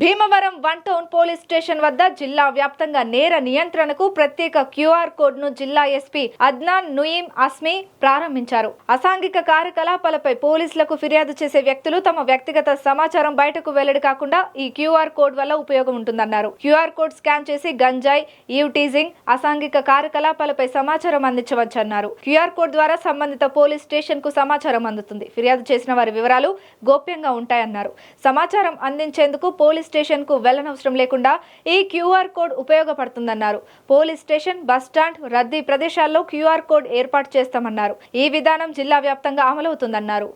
Bhimavaram one town police station వద్ద జిల్లా వ్యాప్తంగా నేర నియంత్రణకు ప్రత్యేక క్యూఆర్ కోడ్ ను జిల్లా ఎస్పీ అద్నాన్ నుయీం అస్మి ప్రారంభించారు. అసాంఘిక కార్యకలాపాలపై పోలీసులకు ఫిర్యాదు చేసే వ్యక్తులు తమ వ్యక్తిగత సమాచారం బయటకు వెల్లడి కాకుండా ఈ క్యూఆర్ కోడ్ వల్ల ఉపయోగం ఉంటుందన్నారు. క్యూఆర్ కోడ్ స్కాన్ చేసి గంజాయి, ఈవ్ టీజింగ్, అసాంఘిక కార్యకలాపాలపై సమాచారం అందించవచ్చన్నారు. క్యూఆర్ కోడ్ ద్వారా సంబంధిత పోలీస్ స్టేషన్ కు సమాచారం అందుతుంది. ఫిర్యాదు చేసిన వారి వివరాలు గోప్యంగా ఉంటాయన్నారు. సమాచారం అందించేందుకు పోలీస్ స్టేషన్ కు వెళ్లనవసరం లేకుండా ఈ క్యూఆర్ కోడ్ ఉపయోగపడుతుందన్నారు. పోలీస్ స్టేషన్, బస్ స్టాండ్, రద్దీ ప్రదేశాల్లో క్యూఆర్ కోడ్ ఏర్పాటు చేస్తామన్నారు. ఈ విధానం జిల్లా వ్యాప్తంగా అమలవుతుందన్నారు.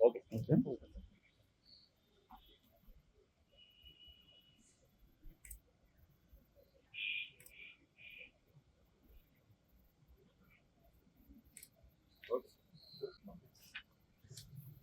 Okay.